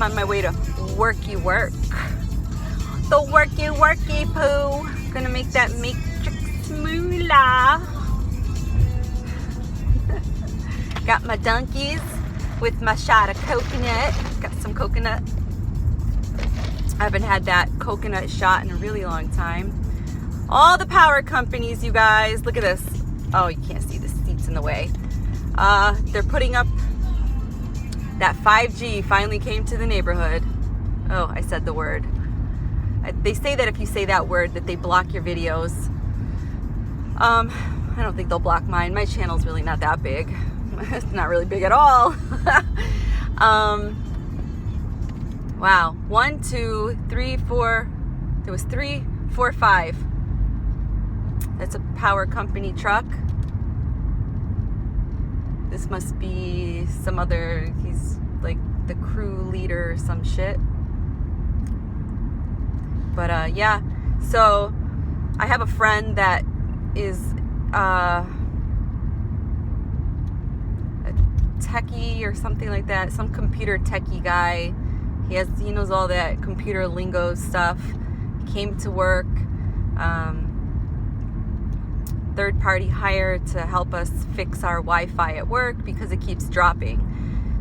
I'm on my way to worky work. The worky poo. Gonna make that matrix moolah. Got my donkeys with my shot of coconut. Got some coconut. I haven't had that coconut shot in a really long time. All the power companies, you guys. Look at this. Oh, you can't see the seats in the way. They're putting up that 5G finally came to the neighborhood. Oh, I said the word. They say that if you say that word that they block your videos. I don't think they'll block mine. My channel's really not that big. It's not really big at all. Wow. 1, 2, 3, 4. There was 3, 4, 5. That's a power company truck. This must be some other, he's like the crew leader or some shit. But yeah, so I have a friend that is a techie or something like that, some computer techie guy. He knows all that computer lingo stuff. He came to work, third-party hire to help us fix our Wi-Fi at work because it keeps dropping.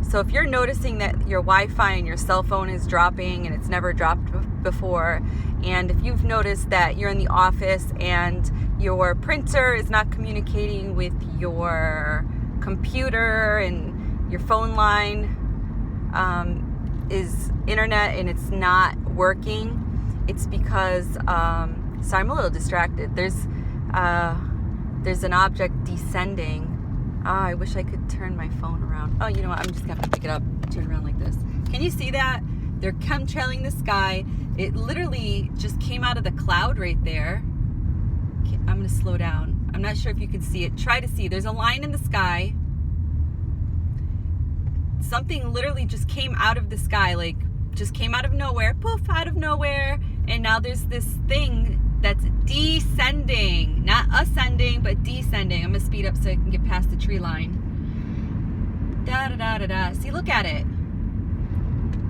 So if you're noticing that your Wi-Fi and your cell phone is dropping and it's never dropped before, and if you've noticed that you're in the office and your printer is not communicating with your computer and your phone line is internet and it's not working, it's because, sorry, I'm a little distracted. There's an object descending. Oh, I wish I could turn my phone around. Oh, you know what? I'm just gonna pick it up, turn it around like this. Can you see that? They're chemtrailing the sky. It literally just came out of the cloud right there. Okay, I'm gonna slow down. I'm not sure if you can see it. Try to see. There's a line in the sky. Something literally just came out of the sky, like just came out of nowhere, poof, out of nowhere. And now there's this thing that's descending, not ascending, but descending. I'm gonna speed up so I can get past the tree line. Da da da da da. See, look at it.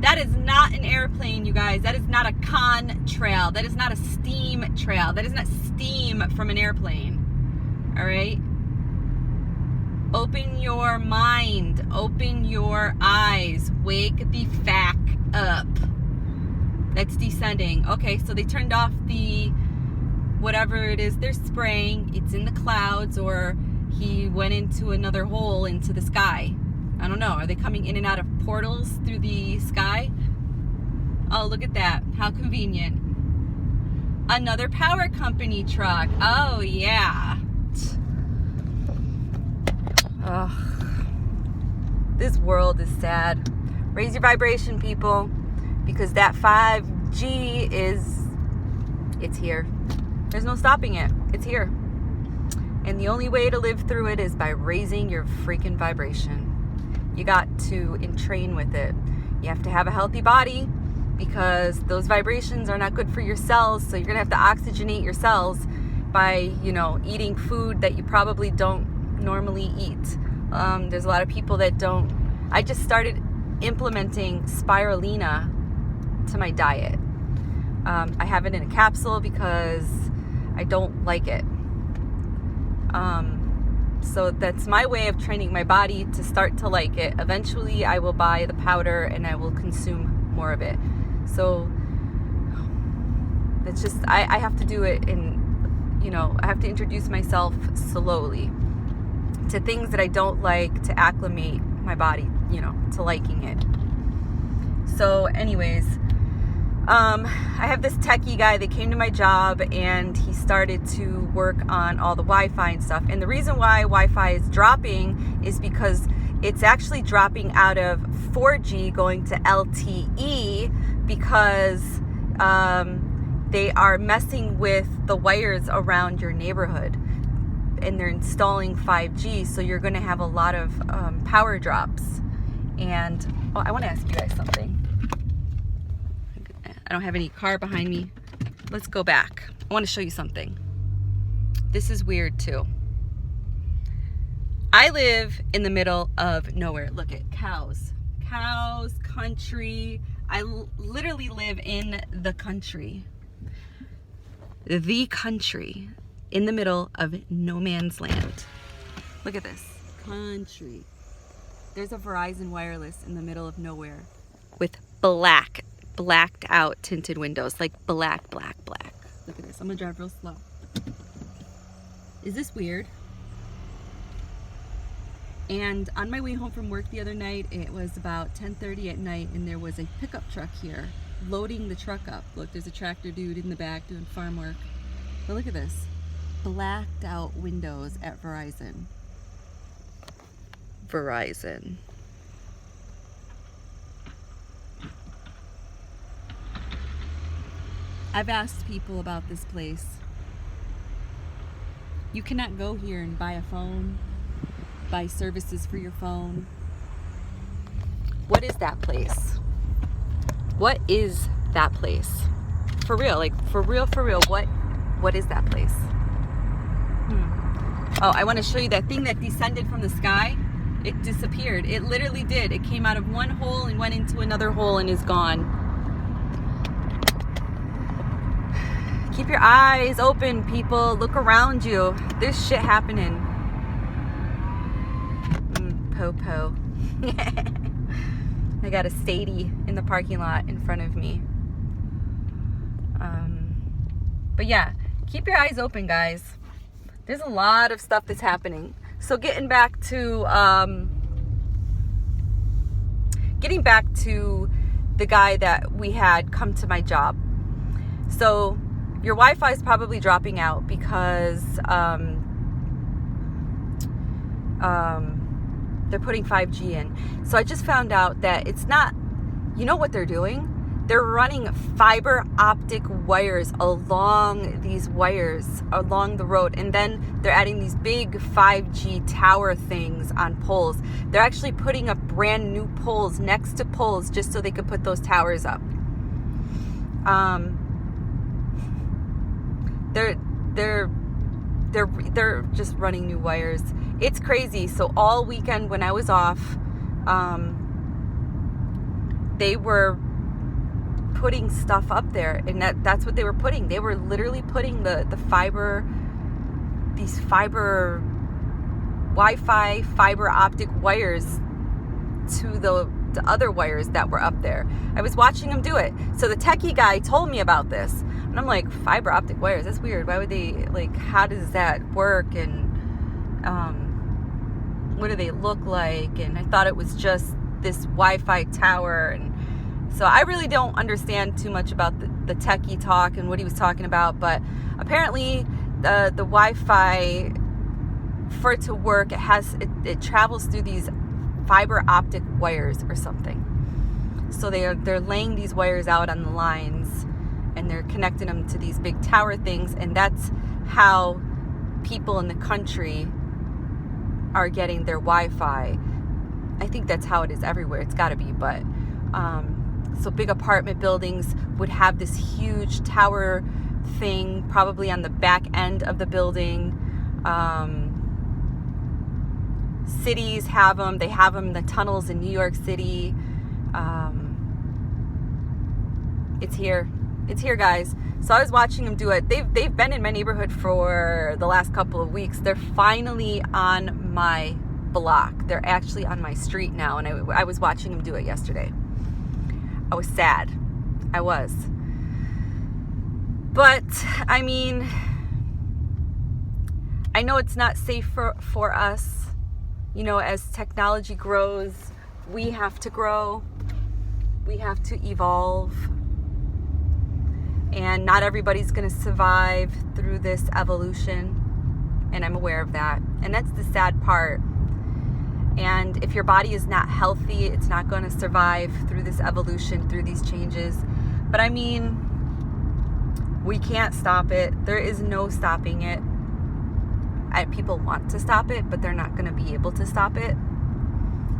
That is not an airplane, you guys. That is not a contrail. That is not a steam trail. That is not steam from an airplane. All right? Open your mind. Open your eyes. Wake the fuck up. That's descending. Okay, so they turned off the whatever it is they're spraying. It's in the clouds, or he went into another hole into the sky. I don't know. Are they coming in and out of portals through the sky? Oh, look at that. How convenient. Another power company truck. Oh, yeah. Ugh. This world is sad. Raise your vibration, people, because that 5G it's here. There's no stopping it. It's here. And the only way to live through it is by raising your freaking vibration. You got to entrain with it. You have to have a healthy body because those vibrations are not good for your cells. So you're going to have to oxygenate your cells by, eating food that you probably don't normally eat. There's a lot of people that don't. I just started implementing spirulina to my diet. I have it in a capsule because I don't like it. So that's my way of training my body to start to like it. Eventually I will buy the powder and I will consume more of it. So it's just, I have to do it in, I have to introduce myself slowly to things that I don't like, to acclimate my body, to liking it. So anyways, I have this techie guy that came to my job and he started to work on all the Wi-Fi and stuff. And the reason why Wi-Fi is dropping is because it's actually dropping out of 4G going to LTE because they are messing with the wires around your neighborhood and they're installing 5G. So you're going to have a lot of power drops. And I want to ask you guys something. I don't have any car behind me. Let's go back. I want to show you something. This is weird too. I live in the middle of nowhere. Look at cows. Cows, country. I literally live in the country, in the middle of no man's land. Look at this country. There's a Verizon wireless in the middle of nowhere with blacked out tinted windows, like black. Look at this. I'm gonna drive real slow. Is this weird? And on my way home from work the other night, it was about 10:30 at night, and there was a pickup truck here loading the truck up. Look, there's a tractor dude in the back doing farm work. But look at this. Blacked out windows at Verizon. I've asked people about this place. You cannot go here and buy a phone, buy services for your phone. What is that place? What is that place? For real, like for real, what is that place? Oh, I want to show you that thing that descended from the sky. It disappeared. It literally did. It came out of one hole and went into another hole and is gone. Keep your eyes open, people. Look around you. There's shit happening. Po. I got a Sadie in the parking lot in front of me. But yeah, keep your eyes open, guys. There's a lot of stuff that's happening. So getting back to the guy that we had come to my job. So your Wi-Fi is probably dropping out because they're putting 5G in. So I just found out that it's not, you know what they're doing? They're running fiber optic wires along the road, and then they're adding these big 5G tower things on poles. They're actually putting up brand new poles next to poles just so they could put those towers up. They're just running new wires. It's crazy. So all weekend when I was off, they were putting stuff up there, and that's what they were putting. They were literally putting these Wi-Fi fiber optic wires to the other wires that were up there. I was watching them do it. So the techie guy told me about this, and I'm like, fiber optic wires, that's weird. Why would they, like, how does that work, and what do they look like? And I thought it was just this Wi-Fi tower. And so I really don't understand too much about the techie talk and what he was talking about, but apparently the Wi-Fi, for it to work, it travels through these fiber optic wires or something. So they're laying these wires out on the lines, and they're connecting them to these big tower things, and that's how people in the country are getting their Wi-Fi. I think that's how it is everywhere. It's got to be, but so big apartment buildings would have this huge tower thing probably on the back end of the building. Cities have them. They have them in the tunnels in New York City. It's here, guys. So I was watching them do it. They've been in my neighborhood for the last couple of weeks. They're finally on my block. They're actually on my street now, and I was watching them do it yesterday. I was sad. I was. But, I mean, I know it's not safe for us. You know, as technology grows, we have to grow. We have to evolve. And not everybody's going to survive through this evolution. And I'm aware of that. And that's the sad part. And if your body is not healthy, it's not going to survive through this evolution, through these changes. But I mean, we can't stop it. There is no stopping it. People want to stop it, but they're not going to be able to stop it.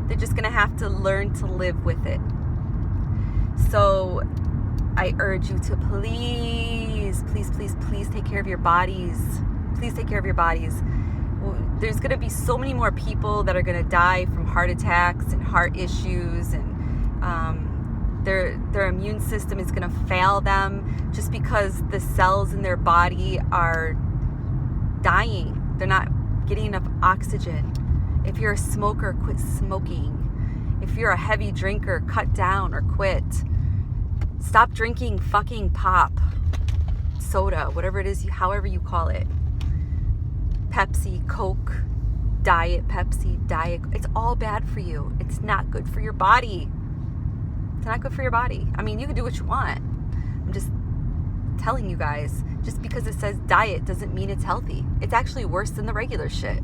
They're just going to have to learn to live with it. So I urge you to please take care of your bodies. Please take care of your bodies. There's going to be so many more people that are going to die from heart attacks and heart issues and Their immune system is going to fail them just because the cells in their body are dying. They're not getting enough oxygen. If you're a smoker, quit smoking. If you're a heavy drinker, cut down or quit. Stop drinking fucking pop, soda, whatever it is, however you call it. Pepsi, Coke, Diet Pepsi, Diet. It's all bad for you. It's not good for your body. It's not good for your body. I mean, you can do what you want. I'm just telling you guys, just because it says diet doesn't mean it's healthy. It's actually worse than the regular shit.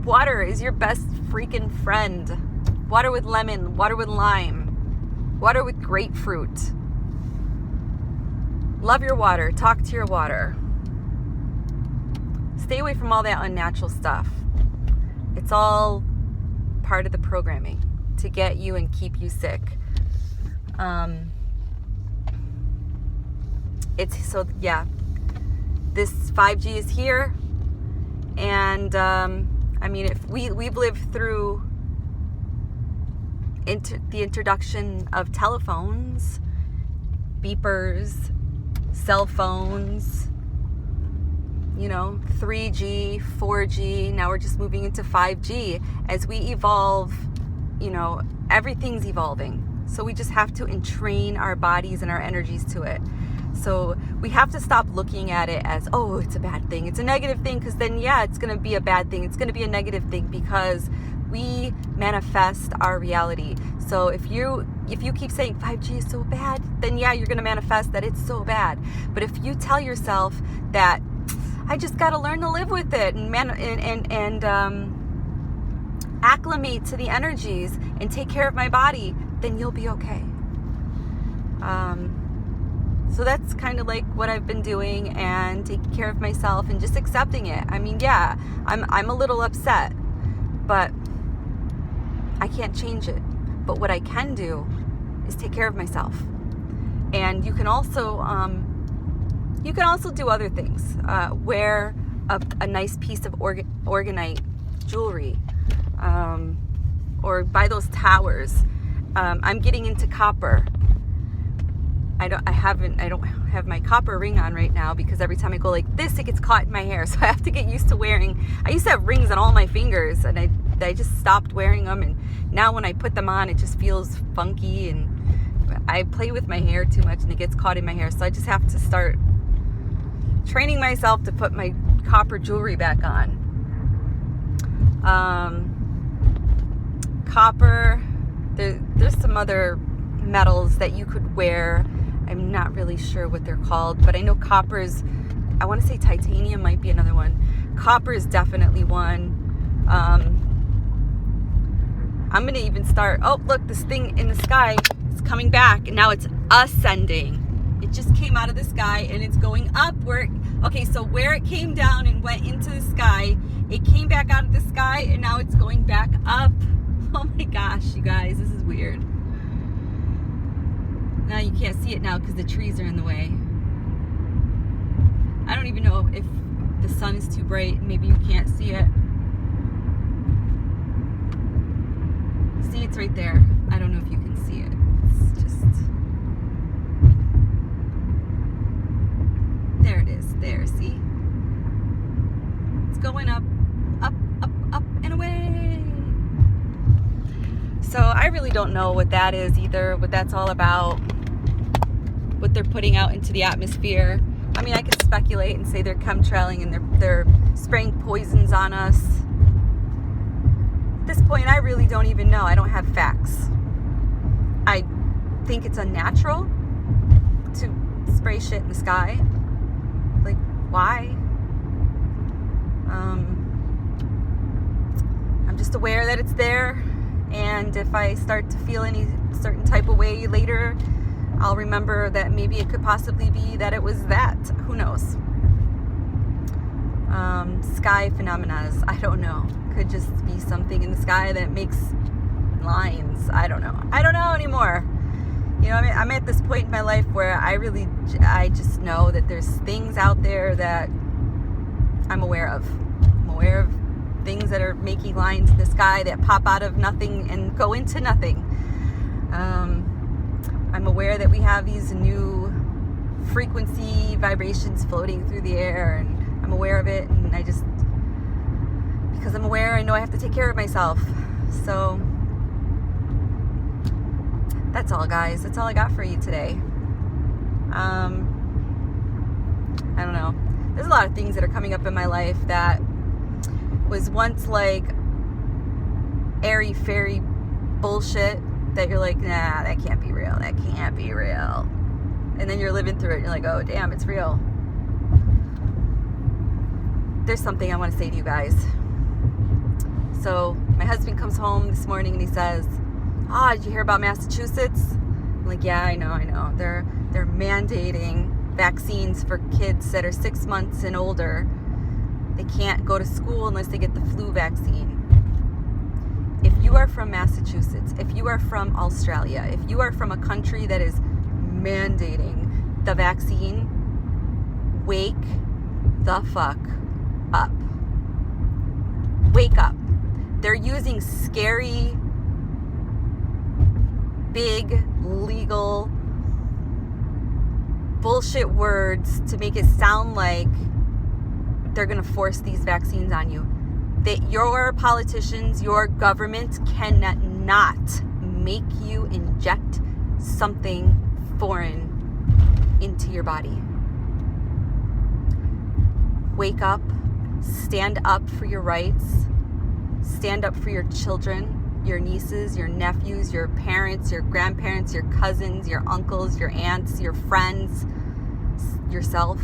Water is your best freaking friend. Water with lemon, water with lime, water with grapefruit. Love your water. Talk to your water. Stay away from all that unnatural stuff. It's all part of the programming to get you and keep you sick. This 5G is here, and I mean, if we've lived through the introduction of telephones, beepers, cell phones, 3G, 4G, now we're just moving into 5G. As we evolve, everything's evolving. So we just have to entrain our bodies and our energies to it. So we have to stop looking at it as, oh, it's a bad thing. It's a negative thing, because then, it's going to be a bad thing. It's going to be a negative thing because we manifest our reality. So if you keep saying 5G is so bad, then you're going to manifest that it's so bad. But if you tell yourself that I just got to learn to live with it and acclimate to the energies and take care of my body, then you'll be okay. So that's kind of like what I've been doing, and taking care of myself and just accepting it. I mean, I'm a little upset, but I can't change it. But what I can do is take care of myself. And you can also do other things. Wear a nice piece of organite jewelry, or buy those towers. I'm getting into copper. I don't have my copper ring on right now because every time I go like this, it gets caught in my hair. So I have to get used to wearing. I used to have rings on all my fingers, and I just stopped wearing them. And now when I put them on, it just feels funky, and I play with my hair too much, and it gets caught in my hair. So I just have to start training myself to put my copper jewelry back on. Copper. There's some other metals that you could wear. I'm not really sure what they're called, but I know copper's, I want to say titanium might be another one. Copper is definitely one. I'm going to even start, oh, look, this thing in the sky is coming back, and now it's ascending. It just came out of the sky, and it's going up. So where it came down and went into the sky, it came back out of the sky, and now it's going back up. Oh my gosh, you guys, this is weird. Now you can't see it now because the trees are in the way. I don't even know if the sun is too bright. Maybe you can't see it. See, it's right there. I don't know if you can see it. It's just... There it is. There, see? It's going up, up, up, up, and away. So I really don't know what that is either, what that's all about, what they're putting out into the atmosphere. I mean, I could speculate and say they're chemtrailing and they're spraying poisons on us. At this point, I really don't even know. I don't have facts. I think it's unnatural to spray shit in the sky. Like, why? I'm just aware that it's there. And if I start to feel any certain type of way later, I'll remember that maybe it could possibly be that it was that. Who knows? Sky phenomena. I don't know. Could just be something in the sky that makes lines. I don't know. I don't know anymore. I mean, I'm at this point in my life where I just know that there's things out there that I'm aware of. I'm aware of things that are making lines in the sky that pop out of nothing and go into nothing. I'm aware that we have these new frequency vibrations floating through the air, and I'm aware of it, and because I'm aware, I know I have to take care of myself. So that's all, guys. That's all I got for you today. I don't know. There's a lot of things that are coming up in my life that was once like airy fairy bullshit that you're like, nah, that can't be real. That can't be real. And then you're living through it and you're like, oh, damn, it's real. There's something I want to say to you guys. So my husband comes home this morning and he says, did you hear about Massachusetts? I'm like, yeah, I know. They're mandating vaccines for kids that are 6 months and older. They can't go to school unless they get the flu vaccine. If you are from Massachusetts, if you are from Australia, if you are from a country that is mandating the vaccine, wake the fuck up. Wake up. They're using scary, big, legal bullshit words to make it sound like they're going to force these vaccines on you. That your politicians, your government cannot make you inject something foreign into your body. Wake up, stand up for your rights, stand up for your children, your nieces, your nephews, your parents, your grandparents, your cousins, your uncles, your aunts, your friends, yourself.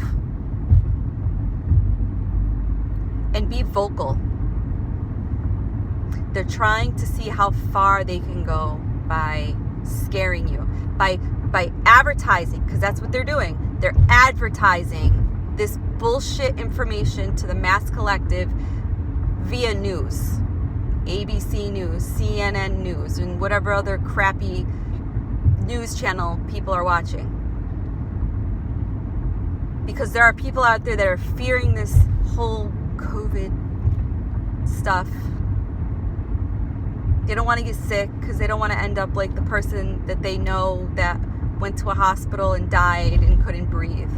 And be vocal. They're trying to see how far they can go by scaring you, by advertising, because that's what they're doing. They're advertising this bullshit information to the mass collective via news. ABC News, CNN News, and whatever other crappy news channel people are watching. Because there are people out there that are fearing this whole COVID stuff. They don't want to get sick because they don't want to end up like the person that they know that went to a hospital and died and couldn't breathe.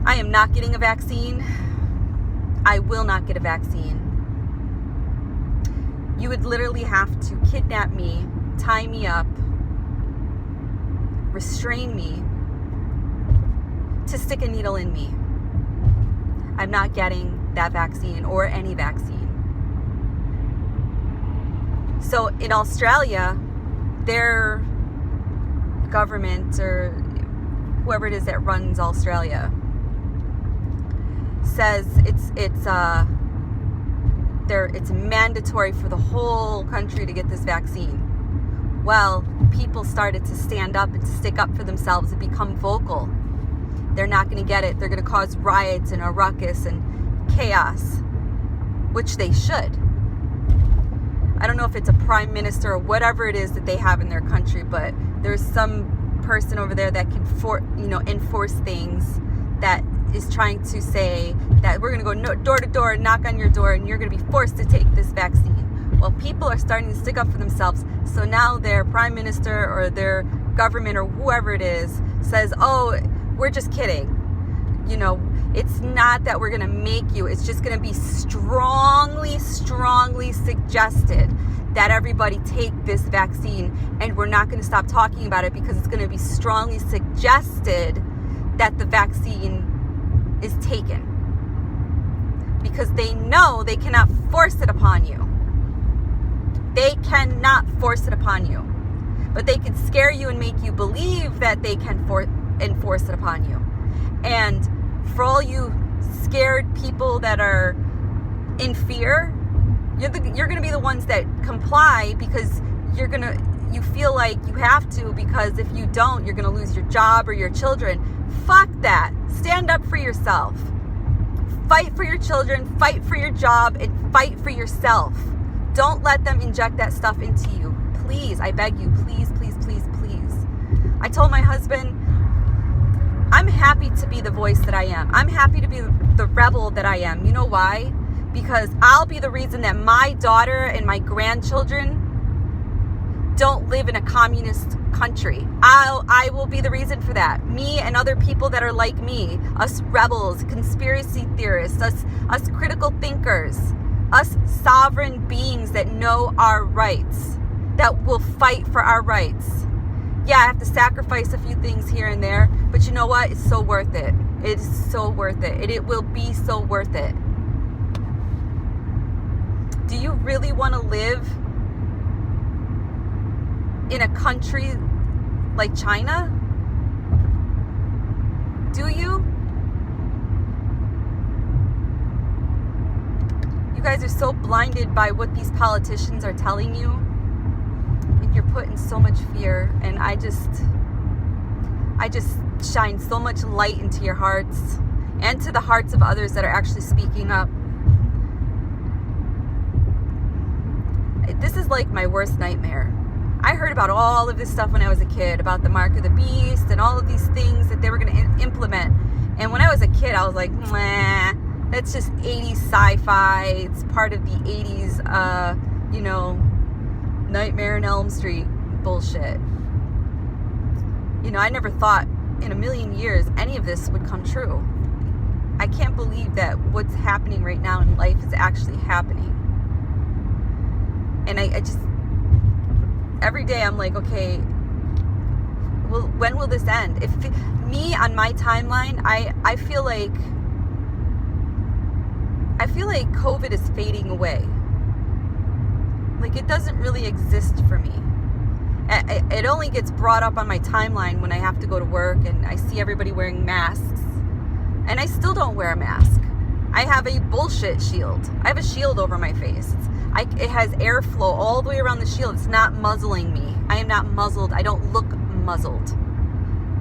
I am not getting a vaccine. I will not get a vaccine. You would literally have to kidnap me, tie me up, restrain me to stick a needle in me. I'm not getting that vaccine or any vaccine. So in Australia, their government or whoever it is that runs Australia says it's mandatory for the whole country to get this vaccine. Well, people started to stand up and stick up for themselves and become vocal. They're not going to get it. They're going to cause riots and a ruckus and chaos, which they should. I don't know if it's a prime minister or whatever it is that they have in their country, but there's some person over there that can enforce things, that is trying to say that we're going to go door to door and knock on your door and you're going to be forced to take this vaccine. Well, people are starting to stick up for themselves. So now their prime minister or their government or whoever it is says, oh, we're just kidding. It's not that we're going to make you. It's just going to be strongly suggested that everybody take this vaccine, and we're not going to stop talking about it because it's going to be strongly suggested that the vaccine is taken, because they know they cannot force it upon you. They cannot force it upon you, but they can scare you and make you believe that they can enforce it upon you. And for all you scared people that are in fear, you're going to be the ones that comply because you feel like you have to, because if you don't, you're going to lose your job or your children. Fuck that. Stand up for yourself. Fight for your children, fight for your job, and fight for yourself. Don't let them inject that stuff into you. Please, I beg you, please. I told my husband, I'm happy to be the voice that I am. I'm happy to be the rebel that I am. You know why? Because I'll be the reason that my daughter and my grandchildren don't live in a communist country. I will be the reason for that. Me and other people that are like me, us rebels, conspiracy theorists, us critical thinkers, us sovereign beings that know our rights, that will fight for our rights. Yeah, I have to sacrifice a few things here and there, but you know what? It's so worth it. It is so worth it. It will be so worth it. Do you really want to live in a country like China? Do you? You guys are so blinded by what these politicians are telling you, and you're put in so much fear. And I just shine so much light into your hearts and to the hearts of others that are actually speaking up. This is like my worst nightmare. I heard about all of this stuff when I was a kid, about the mark of the beast and all of these things that they were going to implement. And when I was a kid, I was like, nah, that's just 80s sci-fi. It's part of the 80s, Nightmare on Elm Street bullshit. I never thought in a million years any of this would come true. I can't believe that what's happening right now in life is actually happening. And I just, every day I'm like, okay, well, when will this end? Me on my timeline, I feel like COVID is fading away. Like, it doesn't really exist for me. It only gets brought up on my timeline when I have to go to work and I see everybody wearing masks. And I still don't wear a mask. I have a bullshit shield. I have a shield over my face. It has airflow all the way around the shield. It's not muzzling me. I am not muzzled. I don't look muzzled.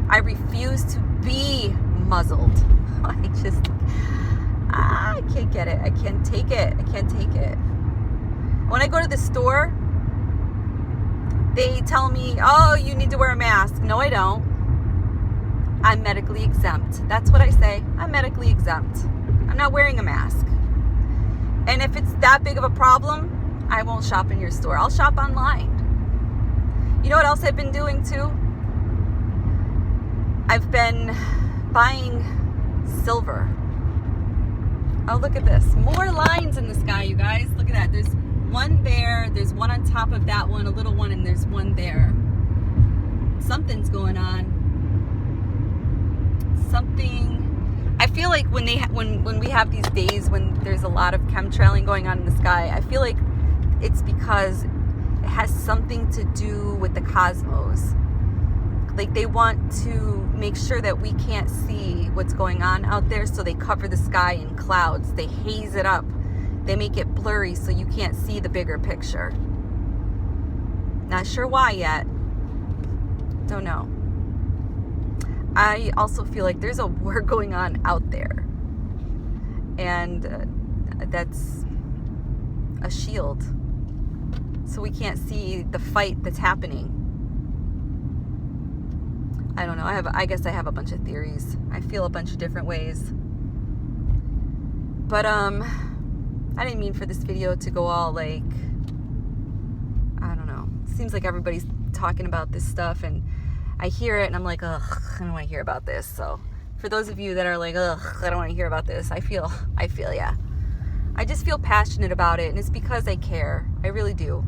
I refuse to be muzzled. I can't get it. I can't take it. I can't take it. When I go to the store, they tell me, oh, you need to wear a mask. No, I don't. I'm medically exempt. That's what I say. I'm medically exempt. I'm not wearing a mask. And if it's that big of a problem, I won't shop in your store. I'll shop online. You know what else I've been doing too? I've been buying silver. Oh, look at this. More lines in the sky, you guys. Look at that. There's one there. There's one on top of that one, a little one, and there's one there. Something's going on. I feel like when we have these days when there's a lot of chemtrailing going on in the sky, I feel like it's because it has something to do with the cosmos. Like, they want to make sure that we can't see what's going on out there, so they cover the sky in clouds. They haze it up. They make it blurry so you can't see the bigger picture. Not sure why yet. Don't know. I also feel like there's a war going on out there. And that's a shield. So we can't see the fight that's happening. I don't know. I guess I have a bunch of theories. I feel a bunch of different ways. But I didn't mean for this video to go all like, I don't know. It seems like everybody's talking about this stuff, and I hear it and I'm like, ugh, I don't want to hear about this. So for those of you that are like, ugh, I don't want to hear about this, I feel yeah. I just feel passionate about it, and it's because I care. I really do.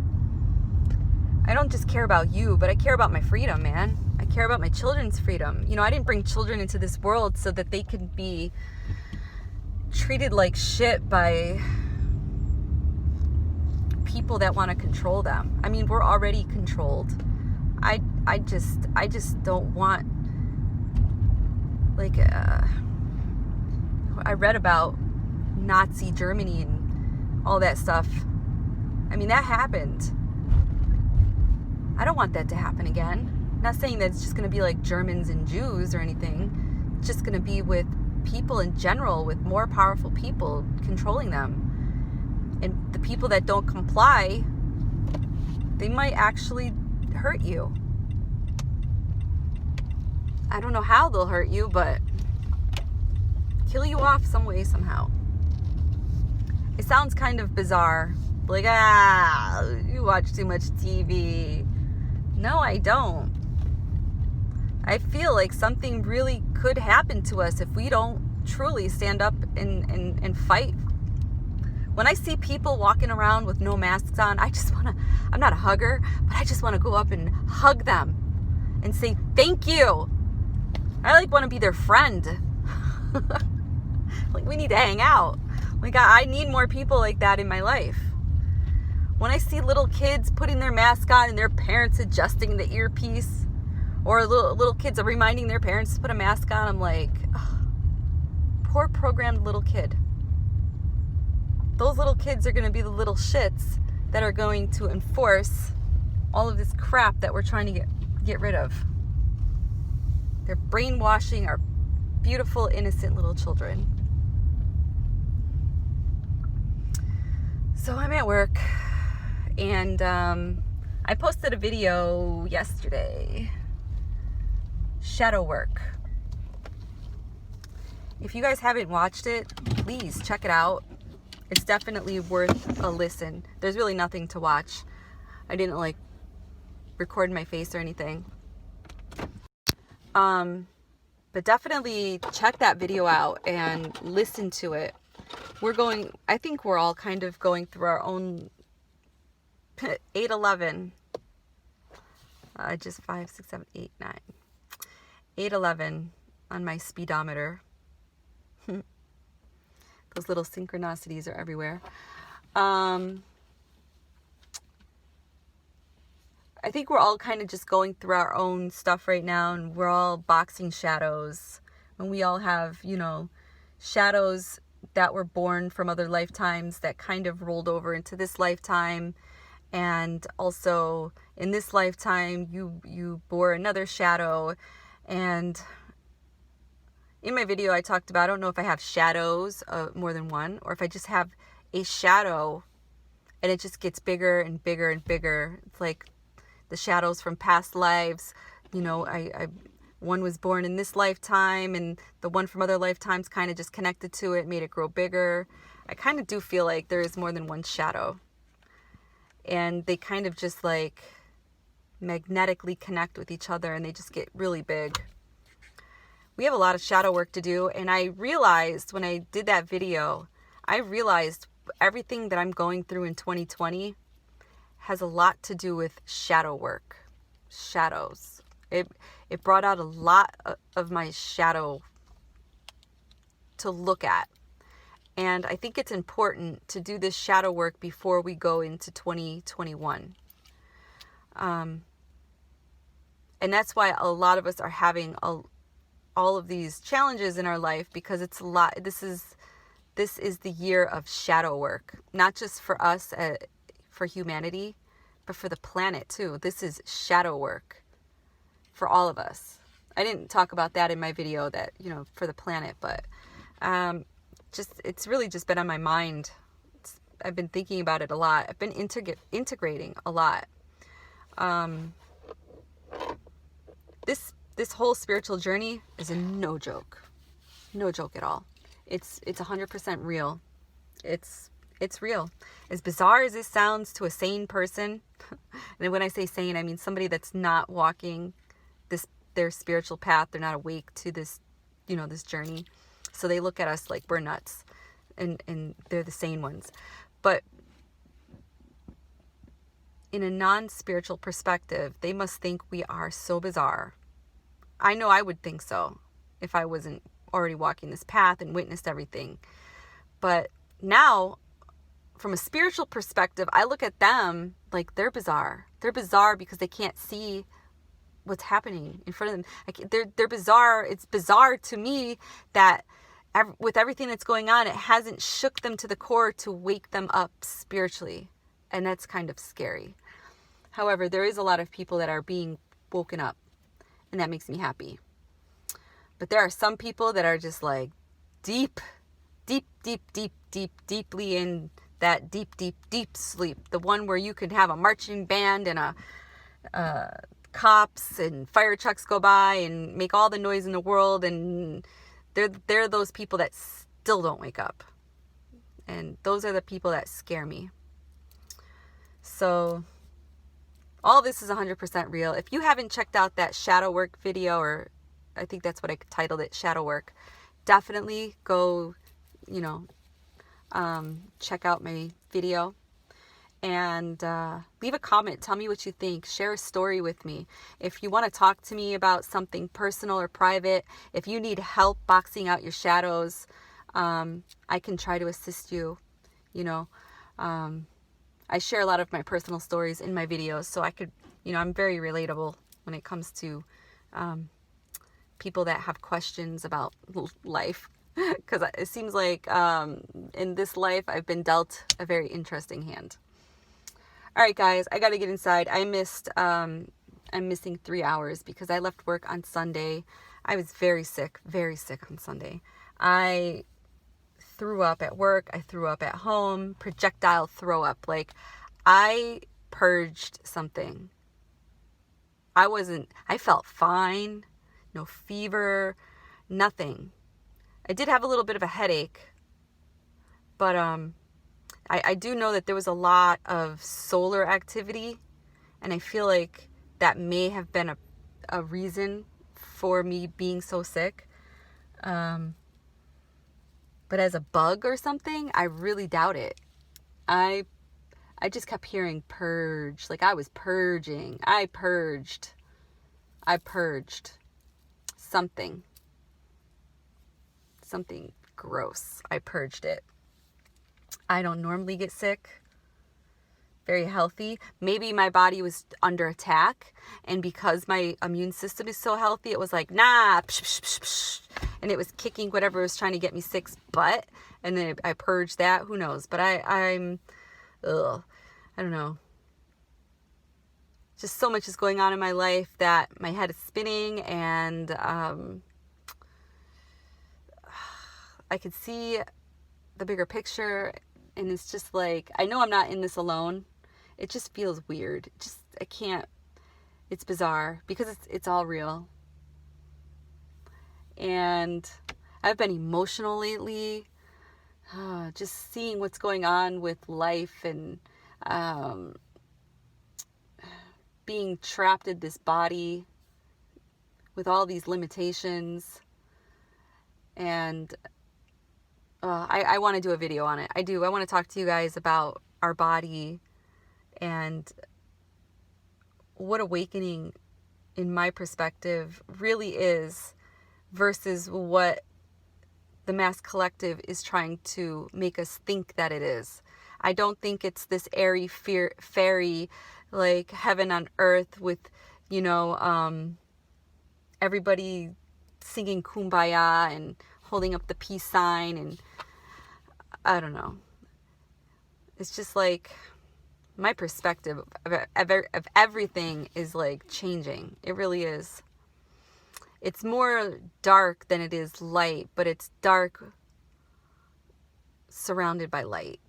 I don't just care about you, but I care about my freedom, man. I care about my children's freedom. I didn't bring children into this world so that they could be treated like shit by people that want to control them. I mean, we're already controlled. I just don't want, like, I read about Nazi Germany and all that stuff. I mean, that happened. I don't want that to happen again. I'm not saying that it's just going to be like Germans and Jews or anything. It's just going to be with people in general, with more powerful people controlling them. And the people that don't comply, they might actually hurt you. I don't know how they'll hurt you, but kill you off some way, somehow. It sounds kind of bizarre. Like, you watch too much TV. No, I don't. I feel like something really could happen to us if we don't truly stand up and fight. When I see people walking around with no masks on, I'm not a hugger, but I just want to go up and hug them and say, thank you. I want to be their friend. We need to hang out. I need more people like that in my life. When I see little kids putting their mask on and their parents adjusting the earpiece, or little kids are reminding their parents to put a mask on, I'm like, oh, poor programmed little kid. Those little kids are going to be the little shits that are going to enforce all of this crap that we're trying to get rid of. They're brainwashing our beautiful, innocent little children. So I'm at work, and I posted a video yesterday. Shadow work. If you guys haven't watched it, please check it out. It's definitely worth a listen. There's really nothing to watch. I didn't record my face or anything. But definitely check that video out and listen to it. I think we're all kind of going through our own 8-11. Just 5, 6, 7, 8, 9. 8-11 on my speedometer. Those little synchronicities are everywhere. I think we're all kind of just going through our own stuff right now, and we're all boxing shadows. And we all have, shadows that were born from other lifetimes that kind of rolled over into this lifetime. And also in this lifetime, you bore another shadow. And in my video, I talked about, I don't know if I have shadows, more than one, or if I just have a shadow and it just gets bigger and bigger and bigger. It's like the shadows from past lives. One was born in this lifetime, and the one from other lifetimes kind of just connected to it, made it grow bigger. I kind of do feel like there is more than one shadow. And they kind of just magnetically connect with each other, and they just get really big. We have a lot of shadow work to do, and I realized when I did that video, everything that I'm going through in 2020 has a lot to do with shadow work. Shadows. It brought out a lot of my shadow to look at. And I think it's important to do this shadow work before we go into 2021. And that's why a lot of us are having all of these challenges in our life, because it's a lot. This is the year of shadow work, not just for us, for humanity, but for the planet too. This is shadow work for all of us. I didn't talk about that in my video, that, for the planet, but it's really just been on my mind. I've been thinking about it a lot. I've been integrating a lot. This whole spiritual journey is no joke at all. It's 100% real. It's real. As bizarre as this sounds to a sane person, and when I say sane, I mean somebody that's not walking their spiritual path. They're not awake to this, this journey. So they look at us like we're nuts, and they're the sane ones. But in a non-spiritual perspective, they must think we are so bizarre. I know I would think so if I wasn't already walking this path and witnessed everything. But now, from a spiritual perspective, I look at them like they're bizarre. They're bizarre because they can't see what's happening in front of them. They're bizarre. It's bizarre to me that with everything that's going on, it hasn't shook them to the core to wake them up spiritually. And that's kind of scary. However, there is a lot of people that are being woken up, and that makes me happy. But there are some people that are just deeply in that deep sleep. The one where you could have a marching band and a cops and fire trucks go by and make all the noise in the world, and they're those people that still don't wake up. And those are the people that scare me. So all this is 100% real. If you haven't checked out that shadow work video, or I think that's what I titled it, shadow work, definitely go, check out my video and leave a comment. Tell me what you think. Share a story with me. If you want to talk to me about something personal or private, if you need help boxing out your shadows, I can try to assist you. I share a lot of my personal stories in my videos, so I could, I'm very relatable when it comes to people that have questions about life. Because it seems like in this life, I've been dealt a very interesting hand. All right, guys, I got to get inside. I'm missing 3 hours because I left work on Sunday. I was very sick on Sunday. I threw up at work. I threw up at home. Projectile throw up. Like, I purged something. I felt fine. No fever, nothing. I did have a little bit of a headache, but I do know that there was a lot of solar activity, and I feel like that may have been a reason for me being so sick. But as a bug or something, I really doubt it. I just kept hearing purge. Like I was purging. I purged. Something gross. I purged it. I don't normally get sick. Very healthy. Maybe my body was under attack, and because my immune system is so healthy, it was like, nah, psh, psh, psh, psh, and it was kicking whatever was trying to get me sick's butt, and then I purged that. Who knows? But I don't know. Just so much is going on in my life that my head is spinning, and I could see the bigger picture, and it's just like, I know I'm not in this alone. It just feels weird. I can't, it's bizarre because it's all real. And I've been emotional lately, just seeing what's going on with life and being trapped in this body with all these limitations. And I want to do a video on it. I want to talk to you guys about our body and what awakening, in my perspective, really is versus what the mass collective is trying to make us think that it is. I don't think it's this airy fairy, like heaven on earth with, everybody singing Kumbaya and holding up the peace sign, and I don't know. It's just like my perspective of everything is like changing. It really is. It's more dark than it is light, but it's dark surrounded by light.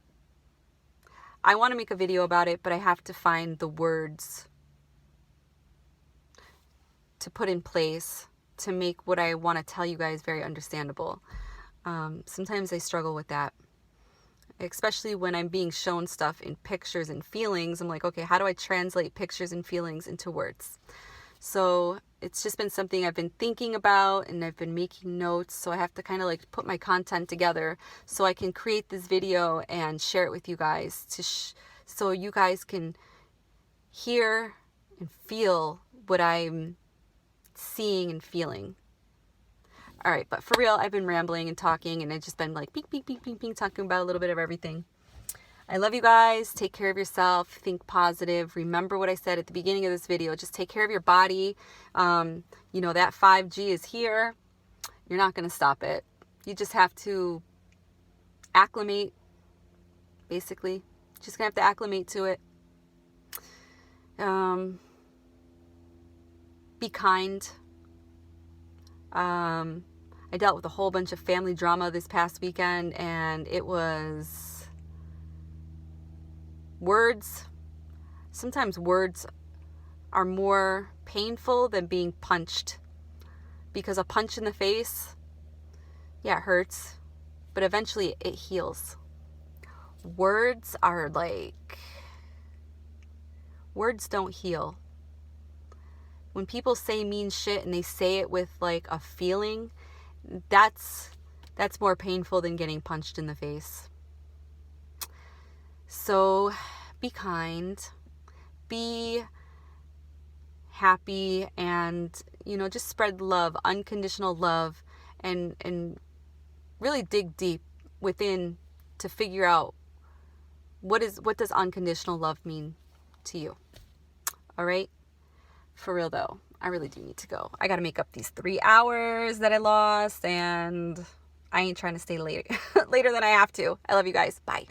I want to make a video about it, but I have to find the words to put in place to make what I want to tell you guys very understandable. Sometimes I struggle with that, especially when I'm being shown stuff in pictures and feelings. I'm like, okay, how do I translate pictures and feelings into words? So it's just been something I've been thinking about, and I've been making notes. So I have to kind of like put my content together so I can create this video and share it with you guys so you guys can hear and feel what I'm seeing and feeling. All right, but for real, I've been rambling and talking, and I've just been like, ping, talking about a little bit of everything. I love you guys. Take care of yourself. Think positive. Remember what I said at the beginning of this video. Just take care of your body. That 5G is here. You're not going to stop it. You just have to acclimate, basically. Just going to have to acclimate to it. Be kind. I dealt with a whole bunch of family drama this past weekend, and it was words. Sometimes words are more painful than being punched. Because a punch in the face, yeah, it hurts, but eventually it heals. Words are like, words don't heal. When people say mean shit and they say it with like a feeling, that's more painful than getting punched in the face. So be kind, be happy, and, you know, just spread love, unconditional love, and really dig deep within to figure out what does unconditional love mean to you. All right? For real though, I really do need to go. I got to make up these 3 hours that I lost, and I ain't trying to stay later than I have to. I love you guys. Bye.